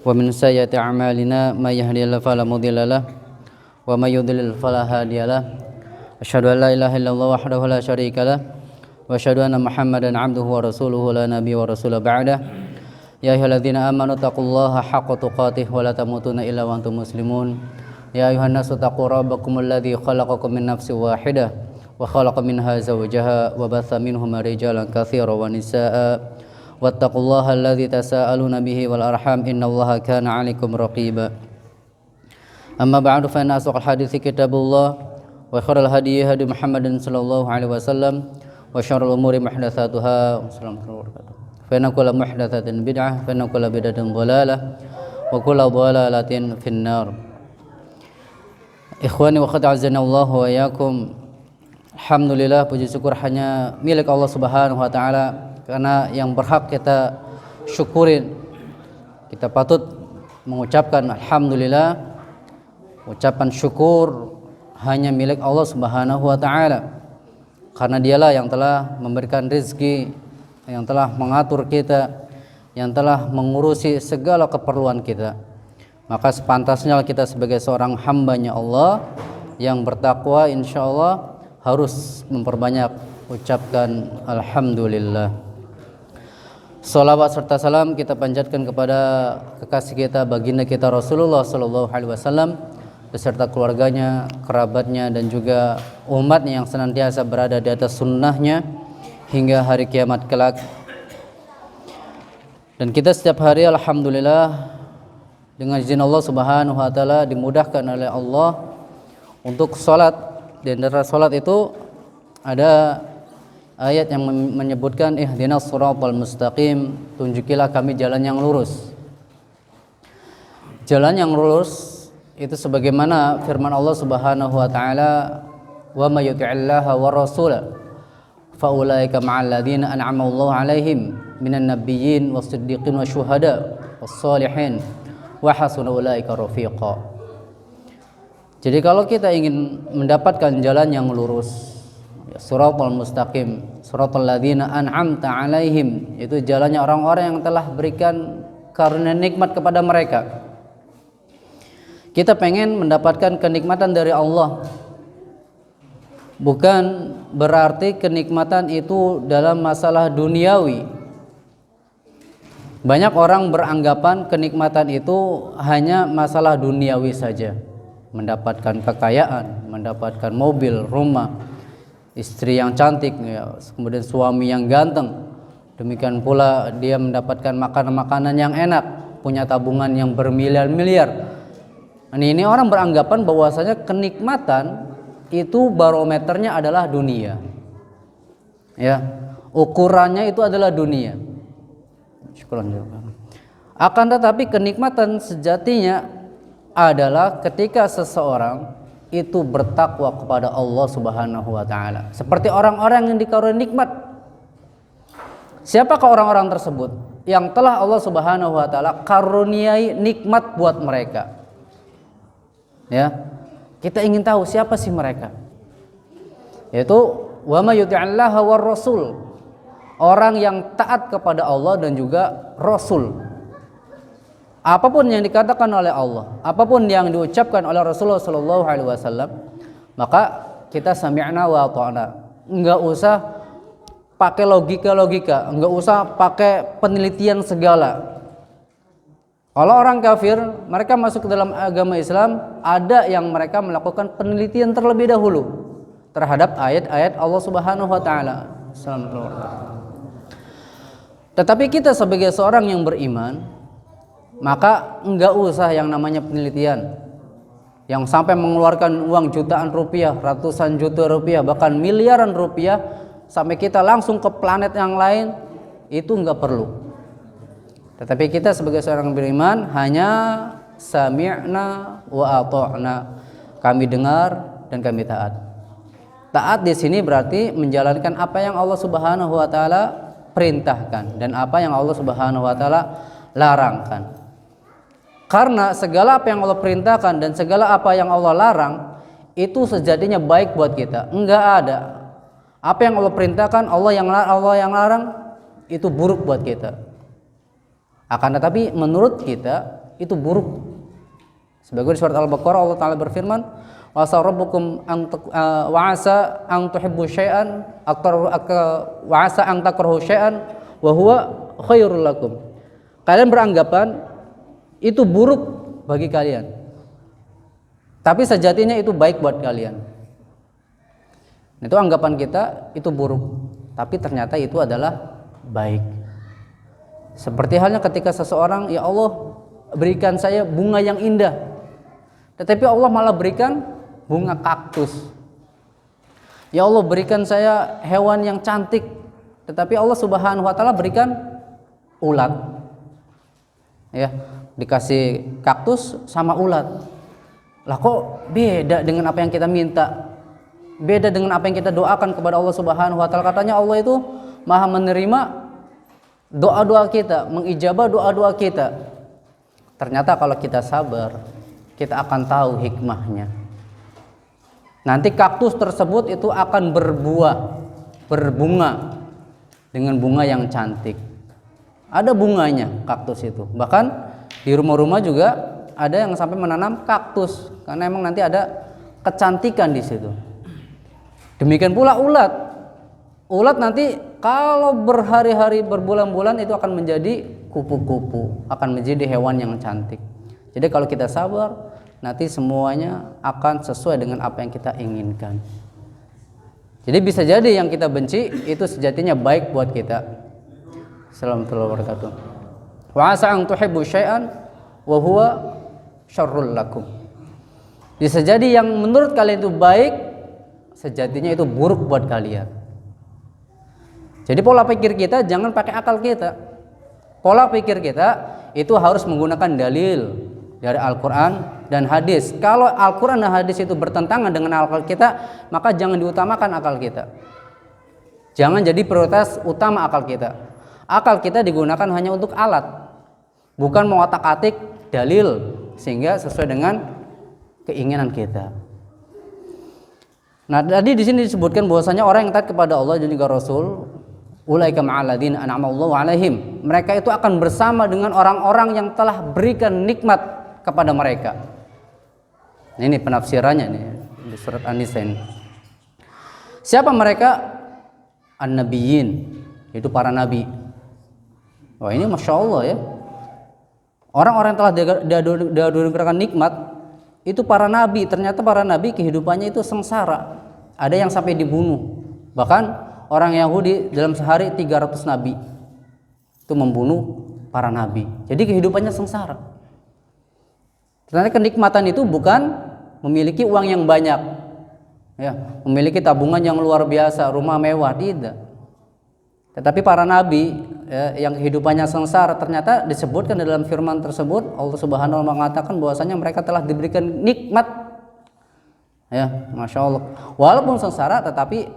ومن سيئات أعمالنا من يهده الله فلا مضل له ومن يضلل فلا هادي له أشهد أن لا إله إلا الله وحده لا شريك له وأشهد أن محمدا عبده ورسوله لا نبي ورسول بعده يا أيها الذين آمنوا اتقوا الله حق تقاته ولا تموتن إلا وأنتم مسلمون يا أيها الناس اتقوا ربكم الذي خلقكم من نفس واحدة وخلق منها زوجها وبث منهما رجالا كثيرا ونساء واتقوا الله الذي تساءلون به والأرحام إن الله كان عليكم رقيبا أما بعد فإن أصدق الحديث كتاب الله وخير الهدي هدي محمد صلى الله عليه وسلم وشر الأمور محدثاتها فإن كل محدثة بدعة فإن كل بدعة ضلالة وكل ضلالة في النار Ikhwani wa akhwati azanallahu wa iyyakum. Alhamdulillah, puji syukur hanya milik Allah Subhanahu wa taala, karena yang berhak kita syukurin. Kita patut mengucapkan alhamdulillah. Ucapan syukur hanya milik Allah Subhanahu wa taala. Karena dialah yang telah memberikan rezeki, yang telah mengatur kita, yang telah mengurusi segala keperluan kita. Maka sepantasnya kita sebagai seorang hambanya Allah yang bertakwa, insya Allah harus memperbanyak ucapkan alhamdulillah. Salawat serta salam kita panjatkan kepada kekasih kita, baginda kita Rasulullah Sallallahu Alaihi Wasallam beserta keluarganya, kerabatnya, dan juga umatnya yang senantiasa berada di atas sunnahnya hingga hari kiamat kelak. Dan kita setiap hari alhamdulillah dengan izin Allah Subhanahu wa taala dimudahkan oleh Allah untuk salat. Dan dari salat itu ada ayat yang menyebutkan ihdinas shiratal mustaqim, tunjukilah kami jalan yang lurus. Jalan yang lurus itu sebagaimana firman Allah Subhanahu wa taala, wa may yuti'illaha wa rasulahu fa ulaika ma'al ladzina an'ama Allahu 'alaihim minan nabiyyin was-siddiqin wasyuhada was-shalihin wa hasuna ulaika rafiqa. Jadi kalau kita ingin mendapatkan jalan yang lurus, ya, shiratal mustaqim, shiratal ladzina an'amta 'alaihim, itu jalannya orang-orang yang telah berikan karunia nikmat kepada mereka. Kita pengen mendapatkan kenikmatan dari Allah. Bukan berarti kenikmatan itu dalam masalah duniawi. Banyak orang beranggapan kenikmatan itu hanya masalah duniawi saja. Mendapatkan kekayaan, mendapatkan mobil, rumah, istri yang cantik, ya, kemudian suami yang ganteng. Demikian pula dia mendapatkan makanan-makanan yang enak, punya tabungan yang bermiliar-miliar. Ini orang beranggapan bahwasanya kenikmatan itu barometernya adalah dunia. Ya, ukurannya itu adalah dunia. Akan tetapi kenikmatan sejatinya adalah ketika seseorang itu bertakwa kepada Allah Subhanahu wa taala. Seperti orang-orang yang dikaruniai nikmat. Siapakah orang-orang tersebut yang telah Allah Subhanahu wa taala karuniai nikmat buat mereka? Ya. Kita ingin tahu siapa sih mereka? Yaitu wa may yuti'illaha war rasul. Orang yang taat kepada Allah dan juga Rasul. Apapun yang dikatakan oleh Allah, apapun yang diucapkan oleh Rasulullah Sallallahu Alaihi Wasallam, maka kita sami'na wa ata'na. Enggak usah pakai logika, enggak usah pakai penelitian segala. Kalau orang kafir, mereka masuk ke dalam agama Islam, ada yang mereka melakukan penelitian terlebih dahulu terhadap ayat-ayat Allah Subhanahu wa taala. Tetapi kita sebagai seorang yang beriman, maka enggak usah yang namanya penelitian yang sampai mengeluarkan uang jutaan rupiah, ratusan juta rupiah, bahkan miliaran rupiah sampai kita langsung ke planet yang lain, itu enggak perlu. Tetapi kita sebagai seorang beriman hanya sami'na wa ata'na. Kami dengar dan kami taat. Taat di sini berarti menjalankan apa yang Allah Subhanahu wa taala perintahkan dan apa yang Allah Subhanahu wa taala larangkan. Karena segala apa yang Allah perintahkan dan segala apa yang Allah larang itu sejatinya baik buat kita. Enggak ada apa yang Allah perintahkan, Allah yang larang itu buruk buat kita. Akan tetapi menurut kita itu buruk. Sebagian surat Al-Baqarah Allah Ta'ala berfirman, wa asa rabbukum wa asa an tuhibbu syai'an wa asa an takrahu syai'an wa huwa khairul lakum. Kalian beranggapan itu buruk bagi kalian, tapi sejatinya itu baik buat kalian. Itu anggapan kita itu buruk, tapi ternyata itu adalah baik. Seperti halnya ketika seseorang, ya Allah berikan saya bunga yang indah, tetapi Allah malah berikan bunga kaktus. Ya Allah berikan saya hewan yang cantik, tetapi Allah Subhanahu wa Ta'ala berikan ulat. Ya, dikasih kaktus sama ulat. Lah kok beda dengan apa yang kita minta? Beda dengan apa yang kita doakan kepada Allah Subhanahu wa Ta'ala. Katanya Allah itu Maha menerima doa-doa kita, mengijabah doa-doa kita. Ternyata kalau kita sabar, kita akan tahu hikmahnya. Nanti kaktus tersebut itu akan berbuah, berbunga dengan bunga yang cantik. Ada bunganya kaktus itu. Bahkan di rumah-rumah juga ada yang sampai menanam kaktus karena emang nanti ada kecantikan di situ. Demikian pula ulat. Ulat nanti kalau berhari-hari, berbulan-bulan itu akan menjadi kupu-kupu, akan menjadi hewan yang cantik. Jadi kalau kita sabar, nanti semuanya akan sesuai dengan apa yang kita inginkan. Jadi bisa jadi yang kita benci itu sejatinya baik buat kita. Assalamualaikum warahmatullahi wabarakatuh. Wa asa an tuhibbu syai'an wa huwa syarrul lakum. Bisa jadi yang menurut kalian itu baik, sejatinya itu buruk buat kalian. Jadi pola pikir kita jangan pakai akal kita. Pola pikir kita itu harus menggunakan dalil dari Al-Quran dan hadis. Kalau Al-Quran dan hadis itu bertentangan dengan akal kita, maka jangan diutamakan akal kita. Jangan jadi prioritas utama akal kita. Akal kita digunakan hanya untuk alat, bukan mengotak-atik dalil sehingga sesuai dengan keinginan kita. Nah, tadi di sini disebutkan bahwasanya orang yang taat kepada Allah dan juga Rasul, ulaika ma'alladzina an'ama Allahu 'alaihim. Mereka itu akan bersama dengan orang-orang yang telah berikan nikmat kepada mereka. Ini penafsirannya nih di surat An-Nisa ini. Siapa mereka? An-Nabiyyin, itu para nabi. Wah, ini Masya Allah ya. Orang-orang yang telah diberikan nikmat itu para nabi. Ternyata para nabi kehidupannya itu sengsara. Ada yang sampai dibunuh. Bahkan orang Yahudi dalam sehari 300 nabi itu membunuh para nabi. Jadi kehidupannya sengsara. Ternyata kenikmatan itu bukan memiliki uang yang banyak, ya, memiliki tabungan yang luar biasa, rumah mewah, tidak. Tetapi para nabi ya, yang kehidupannya sengsara, ternyata disebutkan dalam firman tersebut Allah Subhanahu wa Ta'ala mengatakan bahwasanya mereka telah diberikan nikmat, ya, Masya Allah. Walaupun sengsara, tetapi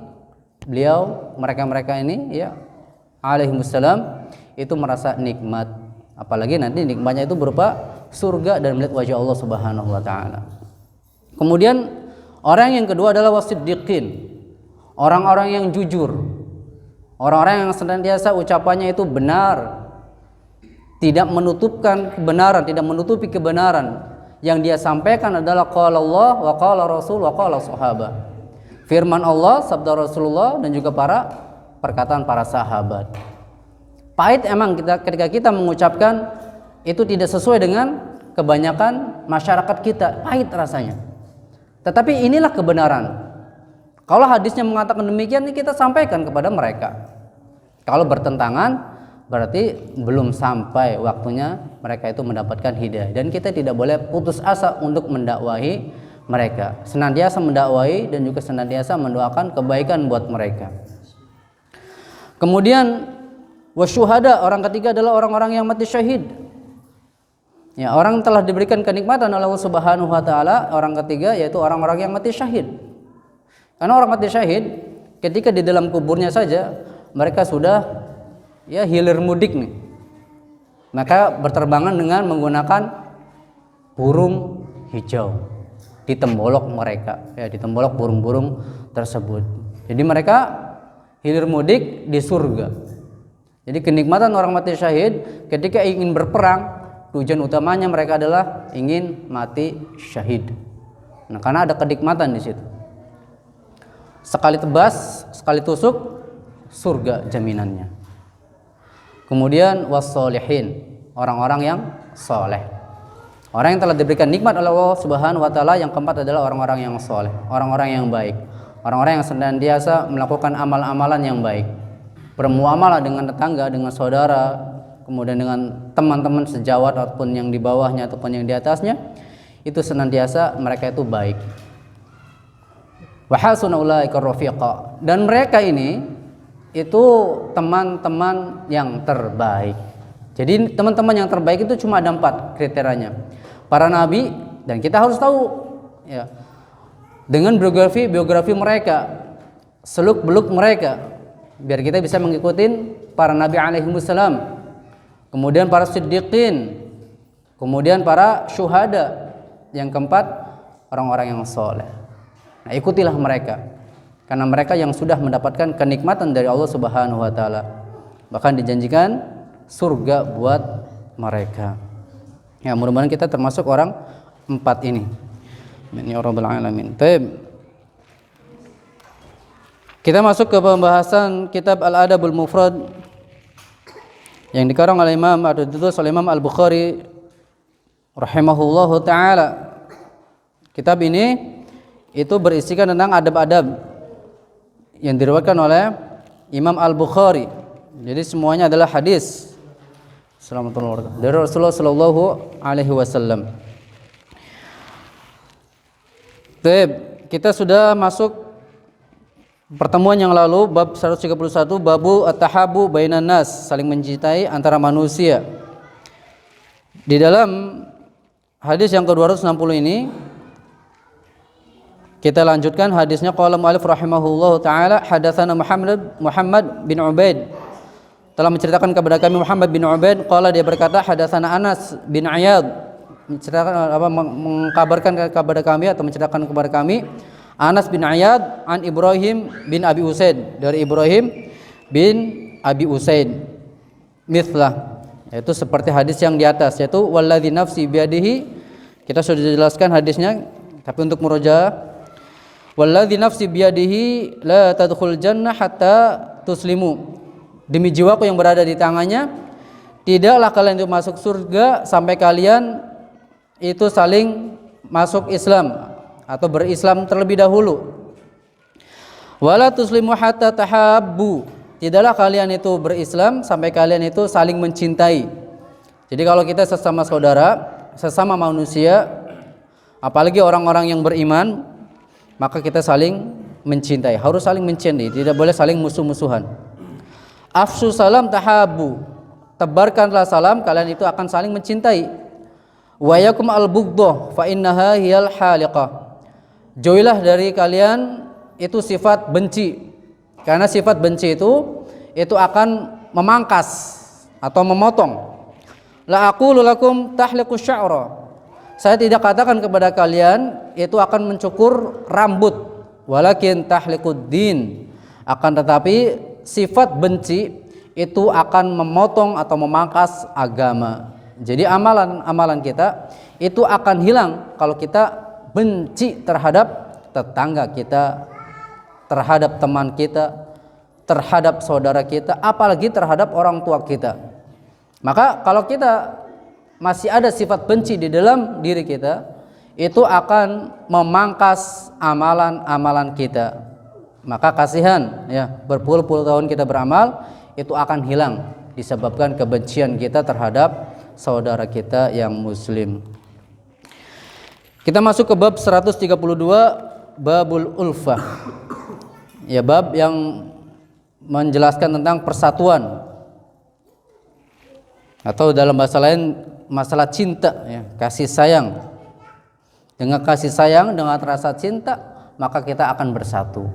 mereka ini, ya, alaihimussalam, itu merasa nikmat. Apalagi nanti nikmatnya itu berupa surga dan melihat wajah Allah Subhanahu wa Ta'ala. Kemudian orang yang kedua adalah wasiddiqin, orang-orang yang jujur, orang-orang yang senantiasa ucapannya itu benar, tidak menutupkan kebenaran, tidak menutupi kebenaran. Yang dia sampaikan adalah qala Allah wa qala Rasul wa qala sahabat. Firman Allah, sabda Rasulullah, dan juga perkataan para sahabat. Pahit emang ketika kita mengucapkan itu tidak sesuai dengan kebanyakan masyarakat kita, pahit rasanya. Tetapi inilah kebenaran. Kalau hadisnya mengatakan demikian, kita sampaikan kepada mereka. Kalau bertentangan, berarti belum sampai waktunya mereka itu mendapatkan hidayah. Dan kita tidak boleh putus asa untuk mendakwahi mereka. Senantiasa mendakwahi dan juga senantiasa mendoakan kebaikan buat mereka. Kemudian wasyuhada, orang ketiga adalah orang-orang yang mati syahid. Ya, orang telah diberikan kenikmatan oleh Allah Subhanahu wa Ta'ala. Orang ketiga yaitu orang-orang yang mati syahid. Karena orang mati syahid ketika di dalam kuburnya saja mereka sudah ya hilir mudik nih. Maka berterbangan dengan menggunakan burung hijau. Ditembolok mereka, ya, ditembolok burung-burung tersebut. Jadi mereka hilir mudik di surga. Jadi kenikmatan orang mati syahid ketika ingin berperang, tujuan utamanya mereka adalah ingin mati syahid. Nah, karena ada kenikmatan di situ. Sekali tebas, sekali tusuk, surga jaminannya. Kemudian wassolihin, orang-orang yang soleh. Orang yang telah diberikan nikmat oleh Allah Subhanahu wa taala. Yang keempat adalah orang-orang yang soleh, orang-orang yang baik, orang-orang yang senantiasa melakukan amal-amalan yang baik, bermuamalah dengan tetangga, dengan saudara, kemudian dengan teman-teman sejawat ataupun yang di bawahnya ataupun yang di atasnya, itu senantiasa mereka itu baik. Wa hasuna ulaika rafiqa, dan mereka ini itu teman-teman yang terbaik. Jadi teman-teman yang terbaik itu cuma ada 4 kriterianya. Para nabi, dan kita harus tahu ya, dengan biografi mereka, seluk-beluk mereka, biar kita bisa mengikuti para nabi alaihimussalam. Kemudian para siddiqin, kemudian para syuhada. Yang keempat, orang-orang yang soleh. Nah, ikutilah mereka, karena mereka yang sudah mendapatkan kenikmatan dari Allah Subhanahu wa taala. Bahkan dijanjikan surga buat mereka. Ya, mudah-mudahan kita termasuk orang 4 ini. Amin ya rabbal alamin. Baik. Kita masuk ke pembahasan kitab Al-Adabul Mufrad yang dikarang oleh Imam atau ditulis oleh Imam Al-Bukhari rahimahullahu taala. Kitab ini itu berisikan tentang adab-adab yang diriwayatkan oleh Imam Al-Bukhari. Jadi semuanya adalah hadis dari Rasulullah sallallahu alaihi wasallam. Baik, kita sudah masuk pertemuan yang lalu bab 131, babu at-tahabu bainan nas, saling mencintai antara manusia. Di dalam hadis yang ke-260 ini kita lanjutkan hadisnya. Qala mu'allif rahimahullahu taala, hadatsana Muhammad bin Ubaid, telah menceritakan kepada kami Muhammad bin Ubaid. Qala, dia berkata, hadatsana Anas bin Iyad, mengkabarkan kepada kami atau menceritakan kepada kami Anas bin Iyad an Ibrahim bin Abi Usaid, dari Ibrahim bin Abi Usaid, mithlah, yaitu seperti hadis yang di atas, yaitu walladzi nafsi biadihi. Kita sudah jelaskan hadisnya, tapi untuk murojaah, walladzi nafsi biadihi la tadkhul jannah hatta tuslimu, demi jiwaku yang berada di tangannya, tidaklah kalian itu masuk surga sampai kalian itu saling masuk Islam atau berislam terlebih dahulu. Wala tuslimu hatta tahabbu, tidaklah kalian itu berislam sampai kalian itu saling mencintai. Jadi kalau kita sesama saudara, sesama manusia, apalagi orang-orang yang beriman, maka kita saling mencintai, harus saling mencintai, tidak boleh saling musuh-musuhan. Afsu salam tahabu, tebarkanlah salam, kalian itu akan saling mencintai. Wa yakum al-bughdha fa innaha hiyal haliqah, jauhilah dari kalian itu sifat benci, karena sifat benci itu akan memangkas atau memotong. La aqulu lakum tahliqu sya'ra, saya tidak katakan kepada kalian itu akan mencukur rambut, walakin tahliqud din, akan tetapi sifat benci itu akan memotong atau memangkas agama. Jadi amalan-amalan kita itu akan hilang kalau kita benci terhadap tetangga kita, terhadap teman kita, terhadap saudara kita, apalagi terhadap orang tua kita. Maka kalau kita masih ada sifat benci di dalam diri kita, itu akan memangkas amalan-amalan kita. Maka kasihan ya, berpuluh-puluh tahun kita beramal itu akan hilang disebabkan kebencian kita terhadap saudara kita yang muslim. Kita masuk ke bab 132, babul ulfah. Ya, bab yang menjelaskan tentang persatuan, atau dalam bahasa lain masalah cinta ya, kasih sayang. Dengan kasih sayang, dengan rasa cinta, maka kita akan bersatu.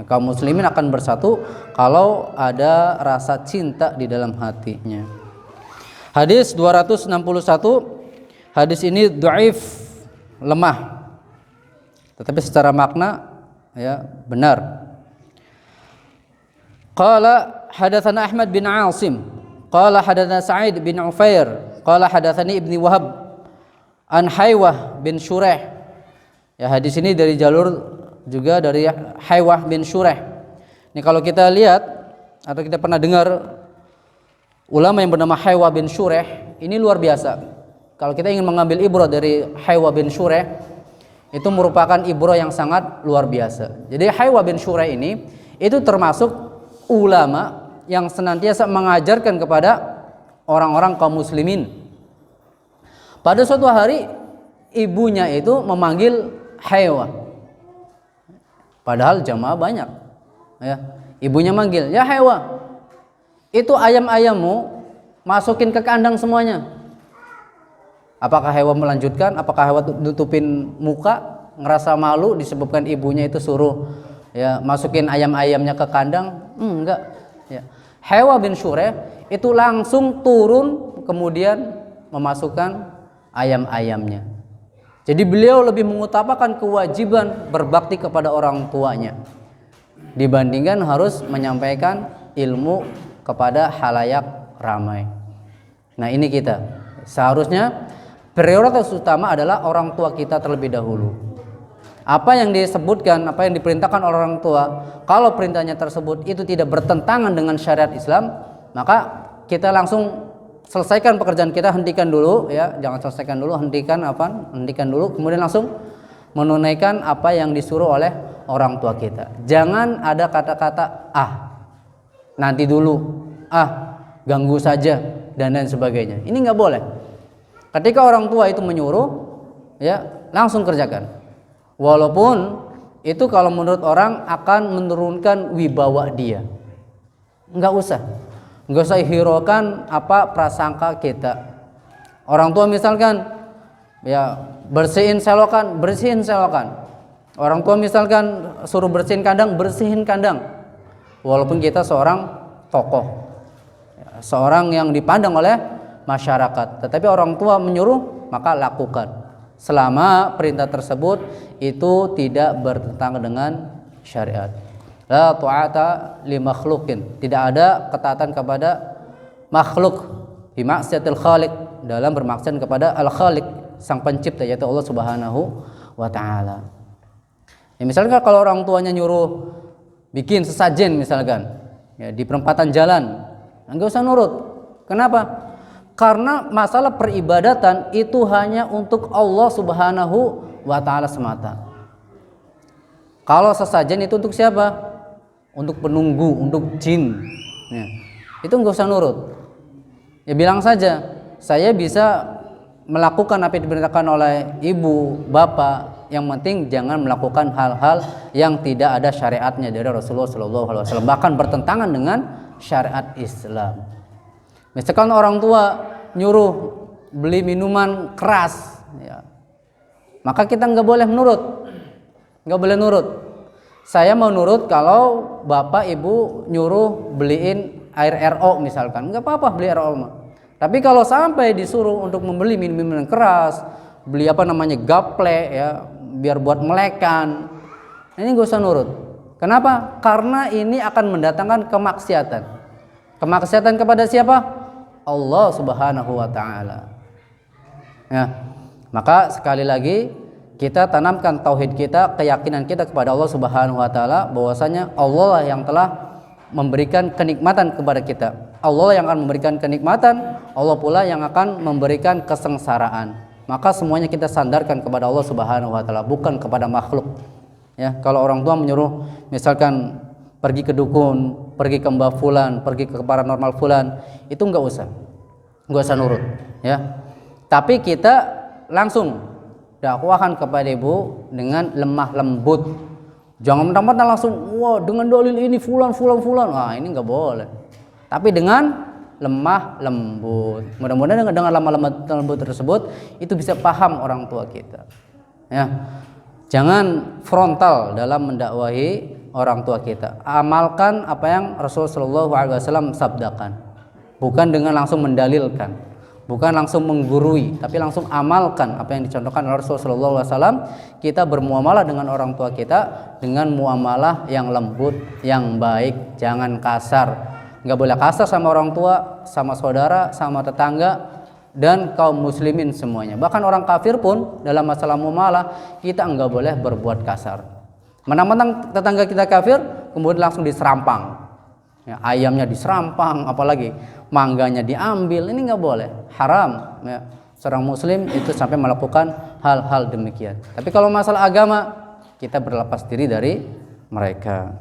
Kaum muslimin akan bersatu kalau ada rasa cinta di dalam hatinya. Hadis 261, hadis ini dhaif, lemah, tetapi secara makna ya benar. Qala hadatsana Ahmad bin Asim, qala hadatsana Sa'id bin Ufair, Qala hadatsani Ibnu Wahab an Haywah bin Shuraih. Ya, hadis ini dari jalur juga dari Haywah bin Shuraih. Ini kalau kita lihat atau kita pernah dengar ulama yang bernama Haywah bin Shuraih, ini luar biasa. Kalau kita ingin mengambil ibrah dari Haywah bin Shuraih, itu merupakan ibrah yang sangat luar biasa. Jadi Haywah bin Shuraih ini itu termasuk ulama yang senantiasa mengajarkan kepada orang-orang kaum muslimin. Pada suatu hari ibunya itu memanggil Haywah, padahal jamaah banyak, ya. Ibunya manggil, ya Haywah, itu ayam-ayammu masukin ke kandang semuanya. Apakah Haywah melanjutkan? Apakah Haywah tutupin muka, ngerasa malu disebabkan ibunya itu suruh ya masukin ayam-ayamnya ke kandang? Enggak. Ya. Haywah bin Shuraih itu langsung turun kemudian memasukkan ayam-ayamnya. Jadi beliau lebih mengutamakan kewajiban berbakti kepada orang tuanya dibandingkan harus menyampaikan ilmu kepada halayak ramai. Nah, ini kita. Seharusnya prioritas utama adalah orang tua kita terlebih dahulu. Apa yang disebutkan, apa yang diperintahkan oleh orang tua, kalau perintahnya tersebut itu tidak bertentangan dengan syariat Islam, maka kita langsung selesaikan pekerjaan kita, hentikan dulu ya, jangan selesaikan dulu, hentikan dulu, kemudian langsung menunaikan apa yang disuruh oleh orang tua kita. Jangan ada kata-kata nanti dulu, ganggu saja dan lain sebagainya. Ini nggak boleh. Ketika orang tua itu menyuruh, ya langsung kerjakan. Walaupun itu kalau menurut orang akan menurunkan wibawa dia, nggak usah hiraukan apa prasangka kita. Orang tua misalkan ya bersihin selokan. Orang tua misalkan suruh bersihin kandang, walaupun kita seorang tokoh, ya, seorang yang dipandang oleh masyarakat, tetapi orang tua menyuruh maka lakukan selama perintah tersebut itu tidak bertentangan dengan syariat. La ta'ata li makhluqin, tidak ada ketaatan kepada makhluk bi maksiatil khaliq, dalam bermaksiat kepada al khaliq, sang pencipta, yaitu Allah Subhanahu wa taala. Ya, misalkan kalau orang tuanya nyuruh bikin sesajen misalkan ya di perempatan jalan, enggak usah nurut. Kenapa? Karena masalah peribadatan itu hanya untuk Allah Subhanahu wa taala semata. Kalau sesajen itu untuk siapa? Untuk penunggu, untuk jin. Ya. Itu enggak usah nurut. Ya bilang saja, saya bisa melakukan apa yang diperintahkan oleh ibu, bapak. Yang penting jangan melakukan hal-hal yang tidak ada syariatnya dari Rasulullah SAW, bahkan bertentangan dengan syariat Islam. Misalkan orang tua nyuruh beli minuman keras, ya, maka kita nggak boleh nurut. Saya mau nurut kalau bapak ibu nyuruh beliin air RO misalkan, nggak apa-apa beli RO mah. Tapi kalau sampai disuruh untuk membeli minuman keras, beli gaple ya, biar buat melekan, ini nggak usah nurut. Kenapa? Karena ini akan mendatangkan kemaksiatan. Kemaksiatan kepada siapa? Allah Subhanahu wa taala. Ya. Maka sekali lagi kita tanamkan tauhid kita, keyakinan kita kepada Allah Subhanahu wa taala, bahwasanya Allah yang telah memberikan kenikmatan kepada kita. Allah yang akan memberikan kenikmatan, Allah pula yang akan memberikan kesengsaraan. Maka semuanya kita sandarkan kepada Allah Subhanahu wa taala, bukan kepada makhluk. Ya, kalau orang tua menyuruh misalkan pergi ke dukun, pergi ke mbah fulan, pergi ke paranormal fulan, itu enggak usah nurut ya. Tapi kita langsung dakwahkan kepada ibu dengan lemah lembut. Jangan mentah-mentah langsung dengan dalil ini fulan. Ini enggak boleh. Tapi dengan lemah lembut. Mudah-mudahan dengan lemah lembut tersebut itu bisa paham orang tua kita. Ya. Jangan frontal dalam mendakwahi orang tua kita. Amalkan apa yang Rasulullah SAW sabdakan. Bukan dengan langsung mendalilkan, bukan langsung menggurui, tapi langsung amalkan apa yang dicontohkan oleh Rasulullah SAW. Kita bermuamalah dengan orang tua kita dengan muamalah yang lembut, yang baik, jangan kasar. Nggak boleh kasar sama orang tua, sama saudara, sama tetangga, dan kaum muslimin semuanya. Bahkan orang kafir pun dalam masalah muamalah kita enggak boleh berbuat kasar. Menang-menang tetangga kita kafir, kemudian langsung diserampang. Ya, ayamnya diserampang, apalagi mangganya diambil, ini enggak boleh, haram. Ya, seorang muslim itu sampai melakukan hal-hal demikian. Tapi kalau masalah agama, kita berlepas diri dari mereka.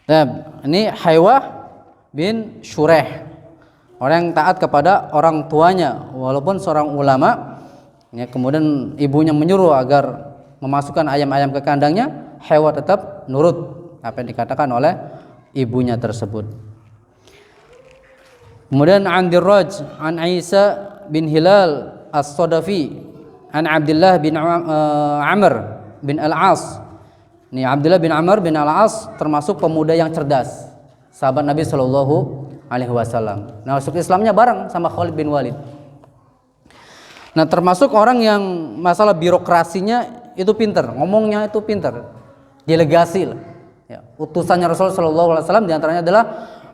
Nah, ini Haywah bin Shureh, orang yang taat kepada orang tuanya walaupun seorang ulama. Ya, kemudian ibunya menyuruh agar memasukkan ayam-ayam ke kandangnya, Haywah tetap nurut apa yang dikatakan oleh ibunya tersebut. Kemudian an Dirraj an Isa bin Hilal As-Sadafi an Abdullah bin Amr bin Al-As. Ini Abdullah bin Amr bin Al-As termasuk pemuda yang cerdas, sahabat Nabi Shallallahu Alaihi Wasallam. Nah, masuk Islamnya bareng sama Khalid bin Walid. Nah, termasuk orang yang masalah birokrasinya itu pinter, ngomongnya itu pinter, delegasi lah. Ya, utusannya Rasulullah Shallallahu Alaihi Wasallam diantaranya adalah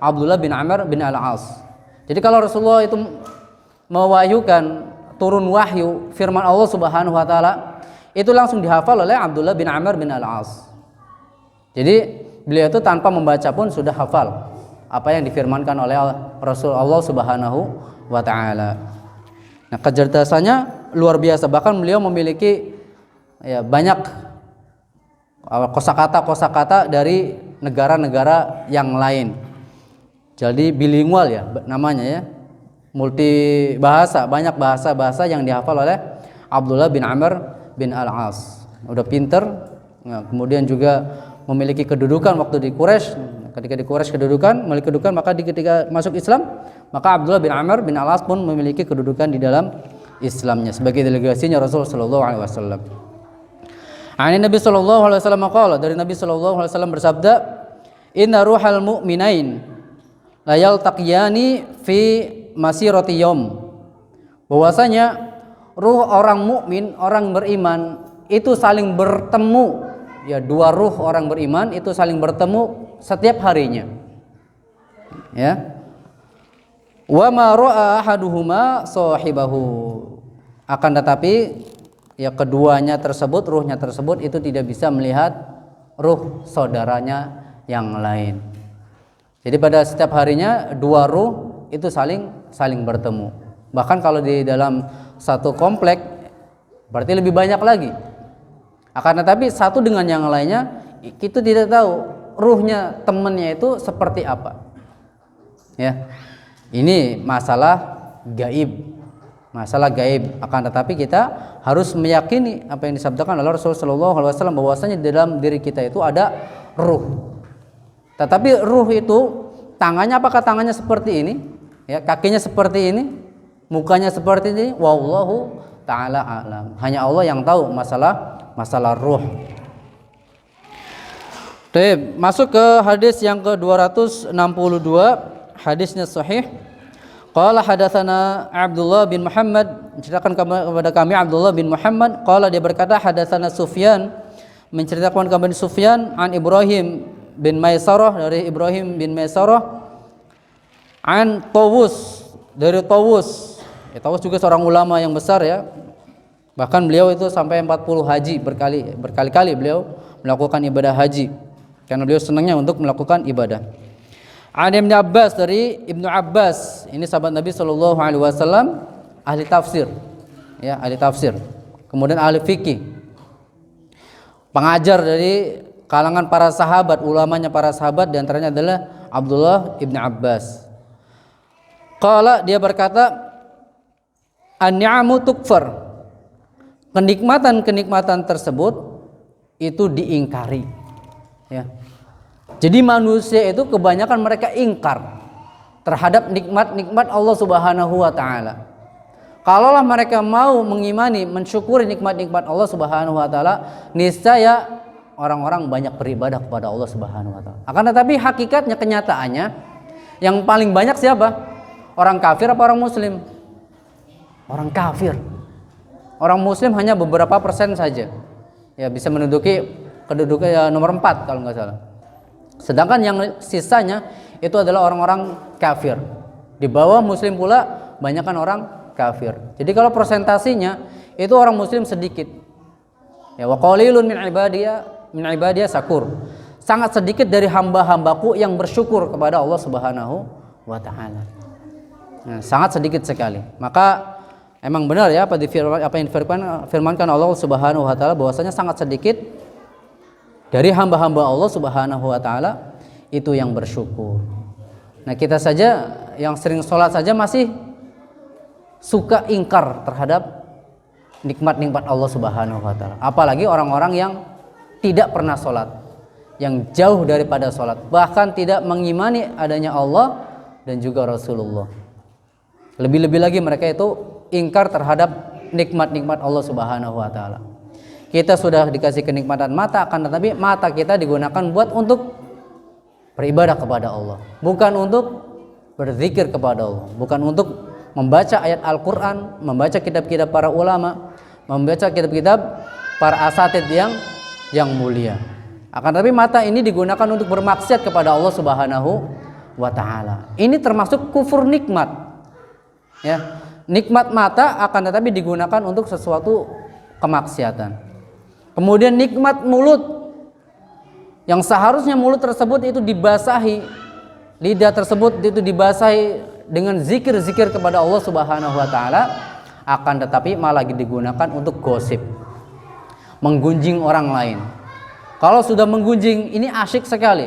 Abdullah bin Amr bin Al-As. Jadi kalau Rasulullah itu mewahyukan turun wahyu firman Allah Subhanahu Wa Taala, itu langsung dihafal oleh Abdullah bin Amr bin Al-As. Jadi beliau itu tanpa membaca pun sudah hafal apa yang difirmankan oleh Rasulullah Subhanahu wa taala. Nah, kecerdasannya luar biasa, bahkan beliau memiliki ya banyak kosakata dari negara-negara yang lain. Jadi bilingual ya namanya ya. Multi bahasa, banyak bahasa-bahasa yang dihafal oleh Abdullah bin Amr bin Al-As. Udah pinter, nah, kemudian juga memiliki kedudukan waktu di Quraisy. Ketika di Quraisy memiliki kedudukan, maka ketika masuk Islam, maka Abdullah bin Amr bin Al-As pun memiliki kedudukan di dalam Islamnya sebagai delegasinya Rasul sallallahu alaihi wasallam. Ani Nabi sallallahu alaihi wasallam qala, dari Nabi sallallahu alaihi wasallam bersabda, "Inna ruhal mu'minain la yaltaqiyani fi masirati yaum." Bahwasanya ruh orang mukmin, orang beriman itu saling bertemu. Ya, dua ruh orang beriman itu saling bertemu setiap harinya. Ya. Wa ma ra'a ahaduhuma sahibahu. Akan tetapi ya keduanya tersebut, ruhnya tersebut itu tidak bisa melihat ruh saudaranya yang lain. Jadi pada setiap harinya dua ruh itu saling bertemu. Bahkan kalau di dalam satu komplek berarti lebih banyak lagi. Akan tetapi satu dengan yang lainnya kita tidak tahu ruhnya temannya itu seperti apa. Ya. Ini masalah gaib. Masalah gaib. Akan tetapi kita harus meyakini apa yang disabdakan oleh Rasulullah sallallahu alaihi wasallam bahwasanya di dalam diri kita itu ada ruh. Tetapi ruh itu tangannya, apakah tangannya seperti ini? Ya, kakinya seperti ini, mukanya seperti ini, wallahu ta'ala a'lam. Hanya Allah yang tahu masalah ruh. Baik, masuk ke hadis yang ke-262, hadisnya sahih. Qala hadatsana Abdullah bin Muhammad, menceritakan kepada kami Abdullah bin Muhammad, qala dia berkata hadatsana Sufyan, menceritakan kepada Sufyan an Ibrahim bin Maisarah, dari Ibrahim bin Maisarah, an Tawus, dari Tawus. Ya, Tawus juga seorang ulama yang besar ya. Bahkan beliau itu sampai 40 haji, berkali-kali beliau melakukan ibadah haji karena beliau senangnya untuk melakukan ibadah. An Ibnu Abbas, dari Ibnu Abbas, ini sahabat Nabi sallallahu alaihi wasallam, ahli tafsir. Ya, ahli tafsir. Kemudian ahli fikih. Pengajar dari kalangan para sahabat, ulamanya para sahabat, di antaranya adalah Abdullah Ibnu Abbas. Qala, dia berkata, an-ni'amu tukfar. Kenikmatan-kenikmatan tersebut itu diingkari. Ya. Jadi manusia itu kebanyakan mereka ingkar terhadap nikmat-nikmat Allah Subhanahu wa taala. Kalaulah mereka mau mengimani, mensyukuri nikmat-nikmat Allah Subhanahu wa taala, niscaya orang-orang banyak beribadah kepada Allah Subhanahu wa taala. Akan tetapi hakikatnya, kenyataannya, yang paling banyak siapa? Orang kafir apa orang muslim? Orang kafir. Orang muslim hanya beberapa persen saja. Ya, bisa menduduki kedudukan ya, nomor 4 kalau nggak salah. Sedangkan yang sisanya itu adalah orang-orang kafir. Di bawah muslim pula banyakkan orang kafir. Jadi kalau persentasinya itu orang muslim sedikit. Ya, wa qalilun min ibadiya sakur. Sangat sedikit dari hamba-hambaku yang bersyukur kepada Allah Subhanahu wa taala. Nah, sangat sedikit sekali. Maka emang benar ya apa yang difirmankan Allah Subhanahu wa taala bahwasanya sangat sedikit dari hamba-hamba Allah Subhanahu wa taala itu yang bersyukur. Nah, kita saja yang sering sholat saja masih suka ingkar terhadap nikmat-nikmat Allah Subhanahu wa taala. Apalagi orang-orang yang tidak pernah sholat, yang jauh daripada sholat, bahkan tidak mengimani adanya Allah dan juga Rasulullah. Lebih-lebih lagi mereka itu ingkar terhadap nikmat-nikmat Allah Subhanahu wa taala. Kita sudah dikasih kenikmatan mata, akan tetapi mata kita digunakan buat untuk beribadah kepada Allah, bukan untuk berzikir kepada Allah, bukan untuk membaca ayat Al-Qur'an, membaca kitab-kitab para ulama, membaca kitab-kitab para asatidz yang mulia. Akan tetapi mata ini digunakan untuk bermaksiat kepada Allah Subhanahu wa taala. Ini termasuk kufur nikmat. Ya, nikmat mata akan tetapi digunakan untuk sesuatu kemaksiatan. Kemudian nikmat mulut, yang seharusnya mulut tersebut itu dibasahi, lidah tersebut itu dibasahi dengan zikir-zikir kepada Allah Subhanahu wa taala, akan tetapi malah digunakan untuk gosip, menggunjing orang lain. Kalau sudah menggunjing, ini asyik sekali.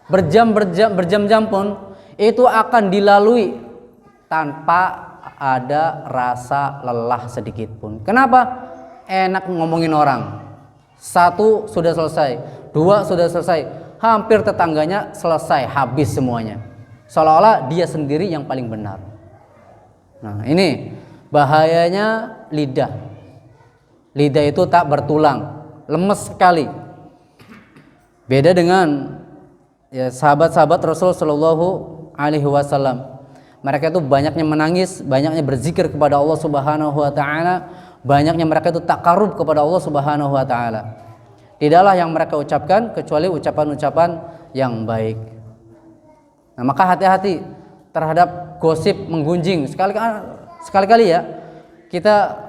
Berjam-jam pun itu akan dilalui tanpa ada rasa lelah sedikit pun. Kenapa? Enak ngomongin orang. Satu sudah selesai, dua sudah selesai, hampir tetangganya selesai, habis semuanya. Seolah-olah dia sendiri yang paling benar. Nah, ini bahayanya lidah. Lidah itu tak bertulang, lemes sekali. Beda dengan ya sahabat-sahabat Rasul Shallallahu Alaihi Wasallam. Mereka itu banyaknya menangis, banyaknya berzikir kepada Allah Subhanahu wa taala, banyaknya mereka itu takarub kepada Allah Subhanahu wa taala. Tidaklah yang mereka ucapkan kecuali ucapan-ucapan yang baik. Nah, maka hati-hati terhadap gosip, menggunjing. Sekali-kali ya kita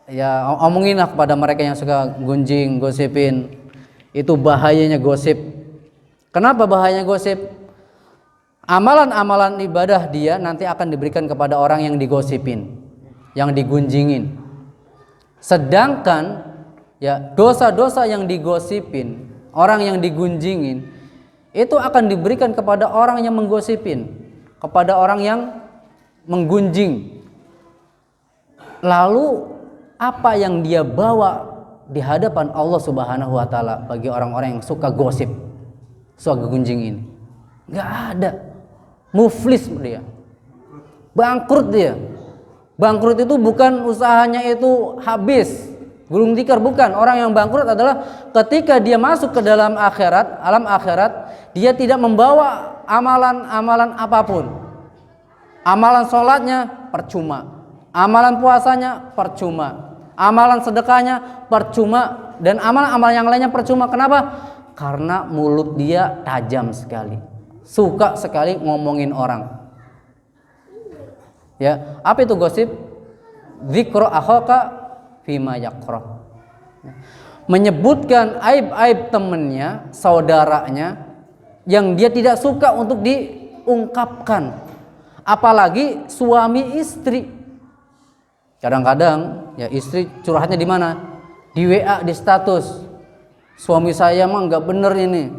ya omonginlah kepada mereka yang suka gunjing, gosipin. Itu bahayanya gosip. Kenapa bahayanya gosip? Amalan-amalan ibadah dia nanti akan diberikan kepada orang yang digosipin, yang digunjingin. Sedangkan ya dosa-dosa yang digosipin, orang yang digunjingin, itu akan diberikan kepada orang yang menggosipin, kepada orang yang menggunjing. Lalu apa yang dia bawa di hadapan Allah Subhanahu wa taala bagi orang-orang yang suka gosip, suka gunjingin? Enggak ada. Muflis dia, bangkrut dia. Bangkrut itu bukan usahanya itu habis, gulung tikar, bukan. Orang yang bangkrut adalah ketika dia masuk ke dalam akhirat, alam akhirat, dia tidak membawa amalan-amalan apapun. Amalan sholatnya percuma, amalan puasanya percuma, amalan sedekahnya percuma, dan amalan-amalan yang lainnya percuma. Kenapa? Karena mulut dia tajam sekali, suka sekali ngomongin orang. Ya, apa itu gosip? Dzikru akhaka fima yakrah. Menyebutkan aib-aib temannya, saudaranya yang dia tidak suka untuk diungkapkan. Apalagi suami istri. Kadang-kadang ya istri curhatnya di mana? Di WA, di status. Suami saya mah nggak bener ini.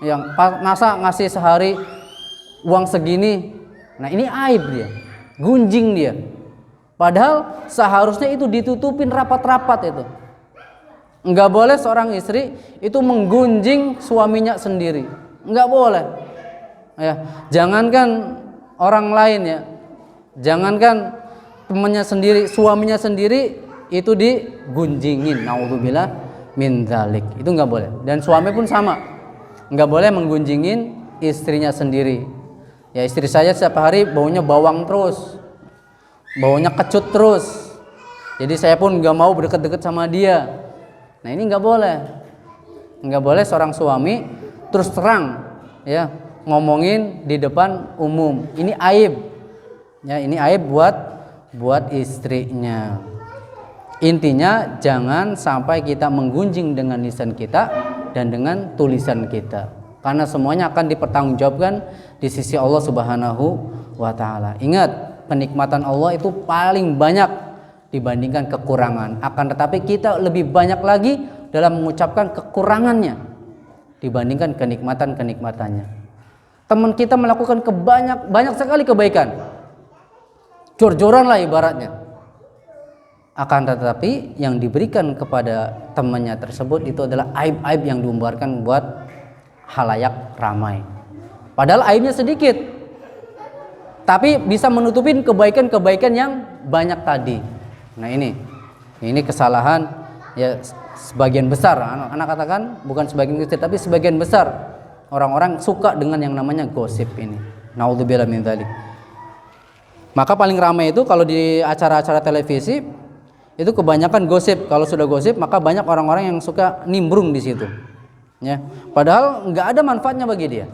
Yang masa ngasih sehari uang segini. Nah, ini aib dia, gunjing dia. Padahal seharusnya itu ditutupin rapat-rapat itu. Enggak boleh seorang istri itu menggunjing suaminya sendiri, enggak boleh. Ya, jangankan orang lain ya, jangankan temannya sendiri, suaminya sendiri itu digunjingin. Naudzubillah min dzalik. Itu enggak boleh. Dan suami pun sama. Enggak boleh menggunjingin istrinya sendiri. Ya, istri saya setiap hari baunya bawang terus, baunya kecut terus. Jadi saya pun enggak mau berdekat-dekat sama dia. Nah, ini enggak boleh. Enggak boleh seorang suami terus terang ya ngomongin di depan umum. Ini aib. Ya, ini aib buat buat istrinya. Intinya jangan sampai kita menggunjing dengan lisan kita dan dengan tulisan kita, karena semuanya akan dipertanggungjawabkan di sisi Allah Subhanahu wa taala. Ingat, kenikmatan Allah itu paling banyak dibandingkan kekurangan. Akan tetapi kita lebih banyak lagi dalam mengucapkan kekurangannya dibandingkan kenikmatan-kenikmatannya. Teman kita melakukan banyak sekali kebaikan, jor-joran lah ibaratnya. Akan tetapi yang diberikan kepada temannya tersebut itu adalah aib-aib yang diumbarkan buat halayak ramai. Padahal aibnya sedikit, tapi bisa menutupin kebaikan-kebaikan yang banyak tadi. Nah ini kesalahan ya sebagian besar, anak katakan bukan sebagian kecil tapi sebagian besar orang-orang suka dengan yang namanya gosip ini. Naudzubillah min dzalik. Maka paling ramai itu kalau di acara-acara televisi itu kebanyakan gosip. Kalau sudah gosip maka banyak orang-orang yang suka nimbrung di situ. Ya, padahal nggak ada manfaatnya bagi dia.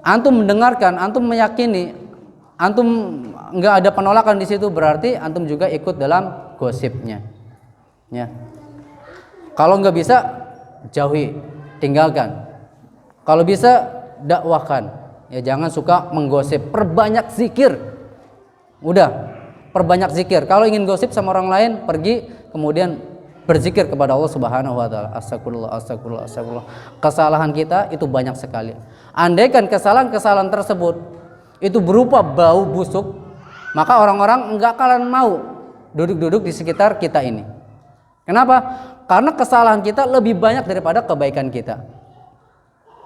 Antum mendengarkan, antum meyakini, antum nggak ada penolakan di situ, berarti antum juga ikut dalam gosipnya. Ya. Kalau nggak bisa jauhi, tinggalkan. Kalau bisa dakwahkan. Ya jangan suka menggosip. Perbanyak zikir. Udah, perbanyak zikir. Kalau ingin gosip sama orang lain, pergi kemudian berzikir kepada Allah Subhanahu wa taala. Astagfirullah, astagfirullah, astagfirullah. Kesalahan kita itu banyak sekali. Andaikan kesalahan-kesalahan tersebut itu berupa bau busuk, maka orang-orang enggak akan mau duduk-duduk di sekitar kita ini. Kenapa? Karena kesalahan kita lebih banyak daripada kebaikan kita.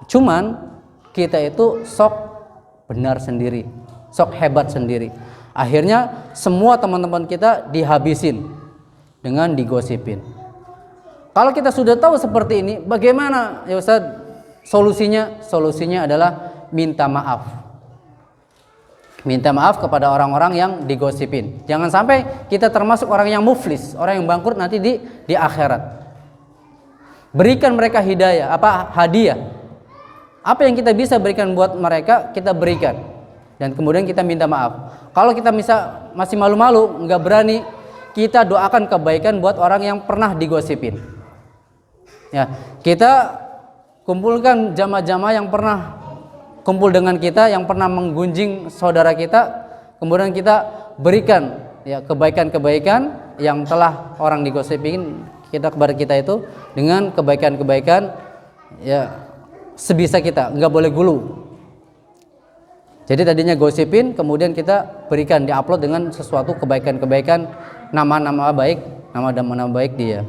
Cuman kita itu sok benar sendiri, sok hebat sendiri. Akhirnya semua teman-teman kita dihabisin dengan digosipin. Kalau kita sudah tahu seperti ini, bagaimana ya Ustaz solusinya? Solusinya adalah minta maaf. Minta maaf kepada orang-orang yang digosipin. Jangan sampai kita termasuk orang yang muflis, orang yang bangkrut nanti di akhirat. Berikan mereka hidayah, hadiah. Apa yang kita bisa berikan buat mereka, kita berikan. Dan kemudian kita minta maaf. Kalau kita masih malu-malu, nggak berani, kita doakan kebaikan buat orang yang pernah digosipin. Ya, kita kumpulkan jamaah-jamaah yang pernah kumpul dengan kita, yang pernah menggunjing saudara kita, kemudian kita berikan ya kebaikan-kebaikan yang telah orang digosipin kita kepada kita itu dengan kebaikan-kebaikan ya sebisa kita, nggak boleh gulu. Jadi tadinya gosipin, kemudian kita berikan, diupload dengan sesuatu kebaikan-kebaikan, nama-nama baik, nama-nama baik dia.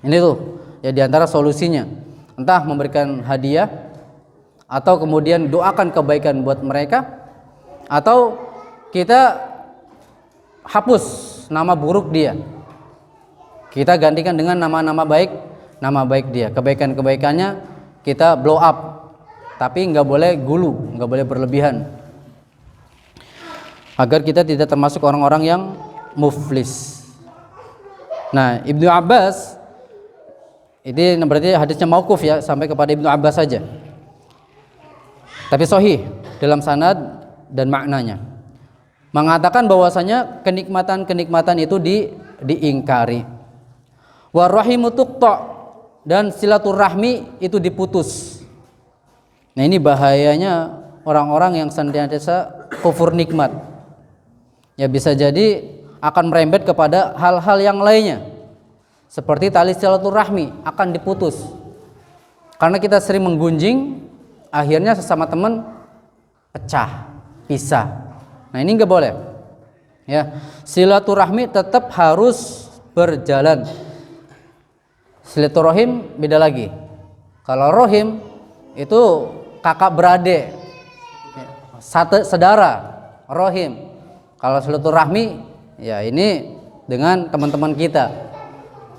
Ini tuh ya diantara solusinya, entah memberikan hadiah, atau kemudian doakan kebaikan buat mereka, atau kita hapus nama buruk dia, kita gantikan dengan nama-nama baik, nama baik dia, kebaikan-kebaikannya kita blow up. Tapi nggak boleh gulu, nggak boleh berlebihan, agar kita tidak termasuk orang-orang yang muflis. Nah, Ibnu Abbas ini berarti hadisnya mauquf ya, sampai kepada Ibnu Abbas saja. Tapi sahih dalam sanad dan maknanya. Mengatakan bahwasanya kenikmatan-kenikmatan itu diingkari. Wa rahimu tuqta, dan silaturahmi itu diputus. Nah ini bahayanya orang-orang yang senantiasa kufur nikmat. Ya bisa jadi akan merembet kepada hal-hal yang lainnya. Seperti tali silaturahmi akan diputus. Karena kita sering menggunjing, akhirnya sesama teman pecah, pisah. Nah ini nggak boleh. Ya, silaturahmi tetap harus berjalan. Silaturahim beda lagi. Kalau rohim itu kakak beradik, satu sedara, rohim. Kalau silaturahmi, ya ini dengan teman-teman kita,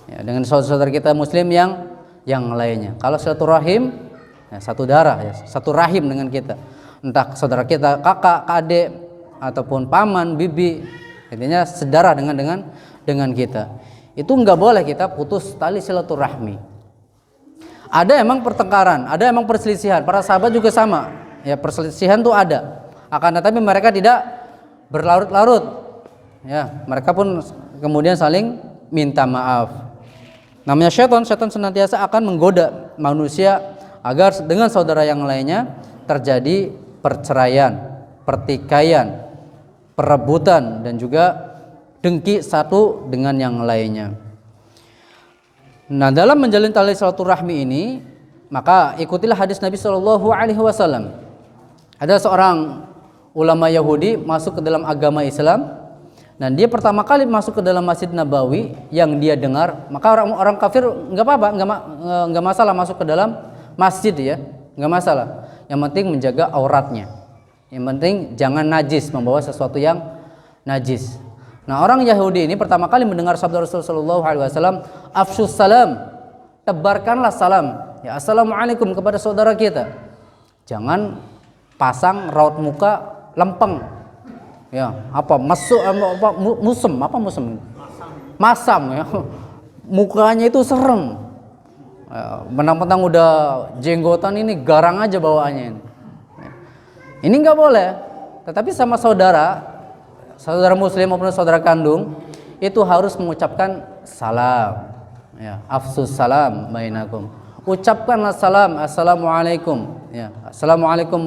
ya, dengan saudara-saudara kita Muslim yang lainnya. Kalau silaturahim, ya, satu darah, ya, satu rahim dengan kita. Entah saudara kita kakak, adik, ataupun paman, bibi, intinya sedara dengan kita. Itu nggak boleh kita putus tali silaturahmi. Ada emang pertengkaran, ada emang perselisihan. Para sahabat juga sama. Ya perselisihan tuh ada. Akan tetapi mereka tidak berlarut-larut. Ya, mereka pun kemudian saling minta maaf. Namanya syaitan senantiasa akan menggoda manusia agar dengan saudara yang lainnya terjadi perceraian, pertikaian, perebutan dan juga dengki satu dengan yang lainnya. Nah, dalam menjalin tali silaturahmi ini, maka ikutilah hadis Nabi Shallallahu Alaihi Wasallam. Ada seorang ulama Yahudi masuk ke dalam agama Islam, dan dia pertama kali masuk ke dalam Masjid Nabawi yang dia dengar, maka orang kafir nggak apa-apa, nggak masalah masuk ke dalam masjid ya, nggak masalah. Yang penting menjaga auratnya, yang penting jangan najis, membawa sesuatu yang najis. Nah, orang Yahudi ini pertama kali mendengar sabda Rasulullah Shallallahu Alaihi Wasallam, afshus salam, tebarkanlah salam, ya assalamualaikum kepada saudara kita. Jangan pasang raut muka lempeng. Ya, musem masam ya. Mukanya itu serem. Ya, mentang-mentang udah jenggotan ini garang aja bawaannya. Ini nggak boleh. Tetapi sama saudara muslim maupun saudara kandung itu harus mengucapkan salam. Ya, afsus salam bainakum. Ucapkanlah salam, assalamualaikum. Ya, assalamualaikum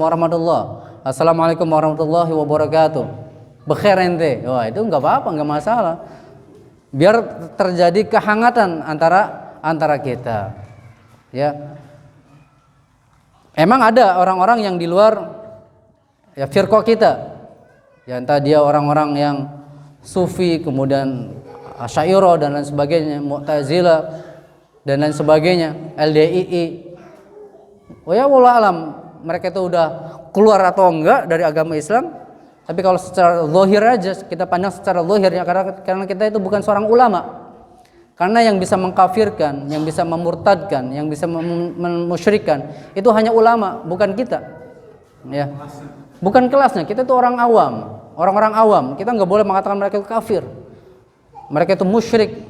assalamualaikum warahmatullahi wabarakatuh. Bekhair ente, wah itu nggak apa-apa, nggak masalah. Biar terjadi kehangatan antara kita. Ya, emang ada orang-orang yang di luar ya firqah kita. Ya entah dia orang-orang yang sufi, kemudian Asy'ariyah dan lain sebagainya, Mu'tazilah dan lain sebagainya, LDII. Oh ya wallah alam, mereka itu udah keluar atau enggak dari agama Islam. Tapi kalau secara zahir aja, kita pandang secara zahir ya, karena kita itu bukan seorang ulama. Karena yang bisa mengkafirkan, yang bisa memurtadkan, yang bisa memusyrikan itu hanya ulama, bukan kita. Ya. Bukan kelasnya, kita itu orang awam, orang-orang awam. Kita nggak boleh mengatakan mereka itu kafir. Mereka itu musyrik.